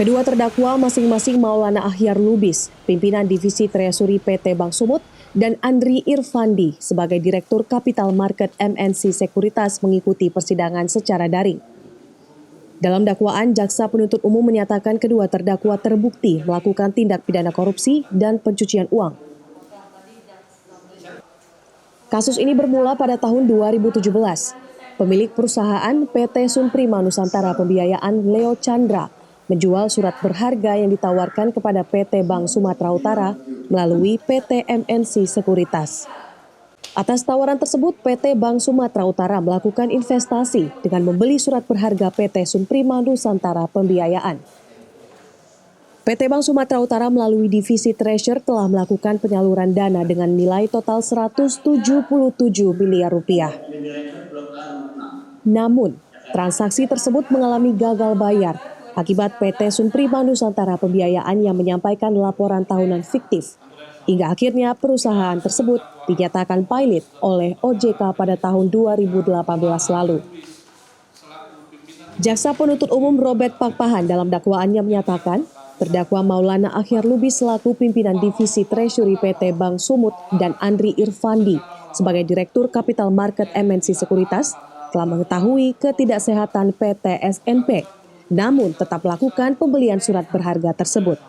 Kedua terdakwa masing-masing Maulana Akhyar Lubis, pimpinan Divisi Treasury PT Bank Sumut, dan Andri Irfandi sebagai Direktur Capital Market MNC Sekuritas mengikuti persidangan secara daring. Dalam dakwaan, Jaksa Penuntut Umum menyatakan kedua terdakwa terbukti melakukan tindak pidana korupsi dan pencucian uang. Kasus ini bermula pada tahun 2017. Pemilik perusahaan PT Sunprima Nusantara Pembiayaan Leo Chandra menjual surat berharga yang ditawarkan kepada PT Bank Sumatera Utara melalui PT MNC Sekuritas. Atas tawaran tersebut, PT Bank Sumatera Utara melakukan investasi dengan membeli surat berharga PT Sunprima Nusantara Pembiayaan. PT Bank Sumatera Utara melalui Divisi Treasure telah melakukan penyaluran dana dengan nilai total 177 miliar rupiah. Namun, transaksi tersebut mengalami gagal bayar akibat PT Sunprima Nusantara Pembiayaan yang menyampaikan laporan tahunan fiktif. Hingga akhirnya perusahaan tersebut dinyatakan pilot oleh OJK pada tahun 2018 lalu. Jaksa Penuntut Umum Robert Pakpahan dalam dakwaannya menyatakan, terdakwa Maulana Akhyar Lubis selaku pimpinan Divisi Treasury PT Bank Sumut dan Andri Irfandi sebagai Direktur Capital Market MNC Sekuritas telah mengetahui ketidaksehatan PT SNP, namun tetap melakukan pembelian surat berharga tersebut.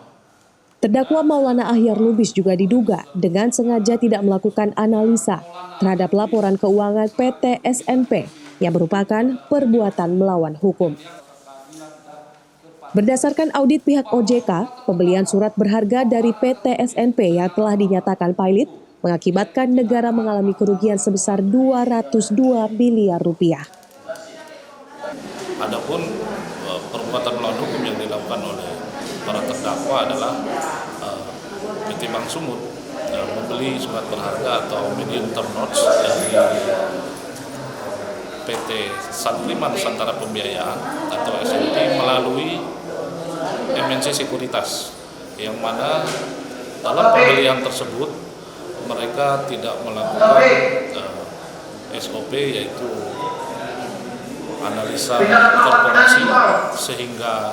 Terdakwa Maulana Akhyar Lubis juga diduga dengan sengaja tidak melakukan analisa terhadap laporan keuangan PT SNP yang merupakan perbuatan melawan hukum. Berdasarkan audit pihak OJK, pembelian surat berharga dari PT SNP yang telah dinyatakan pilot mengakibatkan negara mengalami kerugian sebesar 202 miliar rupiah. Adapun perbuatan melawan hukum yang dilakukan oleh para terdakwa adalah PT Bank Sumut membeli surat berharga atau medium term notes dari PT Sunprima Nusantara Pembiayaan atau SNP melalui MNC Sekuritas, yang mana dalam pembelian tersebut mereka tidak melakukan SOP, yaitu analisa korporasi, sehingga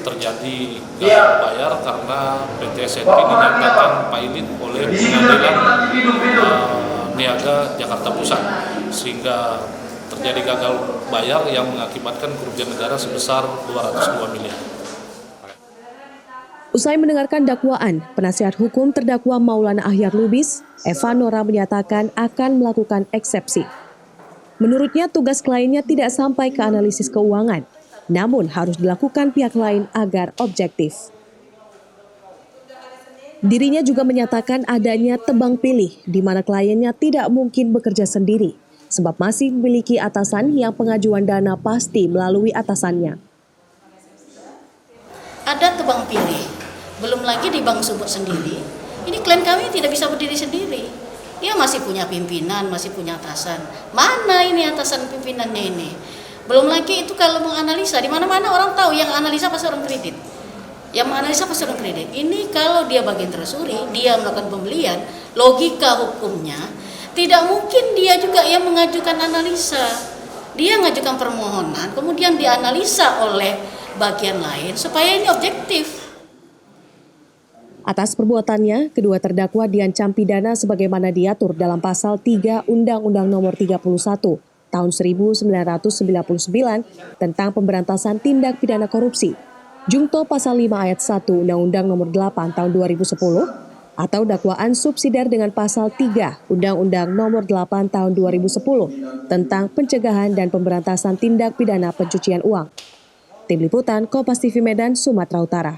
terjadi gagal bayar karena PT SNP dinyatakan pilot oleh Pengadilan Niaga Jakarta Pusat, sehingga terjadi gagal bayar yang mengakibatkan kerugian negara sebesar 202 miliar. Usai mendengarkan dakwaan, penasihat hukum terdakwa Maulana Akhyar Lubis, Eva Nora menyatakan akan melakukan eksepsi. Menurutnya tugas kliennya tidak sampai ke analisis keuangan, namun harus dilakukan pihak lain agar objektif. Dirinya juga menyatakan adanya tebang pilih di mana kliennya tidak mungkin bekerja sendiri, sebab masih memiliki atasan yang pengajuan dana pasti melalui atasannya. Ada tebang pilih. Belum lagi di Bank Sumut sendiri, ini klien kami tidak bisa berdiri sendiri. Dia masih punya pimpinan, masih punya atasan. Mana ini atasan pimpinannya ini? Belum lagi itu kalau menganalisa, di mana-mana orang tahu yang analisa pasti orang kredit. Yang menganalisa pasti orang kredit. Ini kalau dia bagian treasury, dia melakukan pembelian, logika hukumnya, tidak mungkin dia juga yang mengajukan analisa. Dia mengajukan permohonan, kemudian dianalisa oleh bagian lain supaya ini objektif. Atas perbuatannya, kedua terdakwa diancam pidana sebagaimana diatur dalam Pasal 3 Undang-Undang Nomor 31 Tahun 1999 tentang Pemberantasan Tindak Pidana Korupsi, Jungto Pasal 5 Ayat 1 Undang-Undang Nomor 8 Tahun 2010, atau dakwaan subsidiar dengan Pasal 3 Undang-Undang Nomor 8 Tahun 2010 tentang Pencegahan dan Pemberantasan Tindak Pidana Pencucian Uang. Tim Liputan Kompas TV Medan, Sumatera Utara.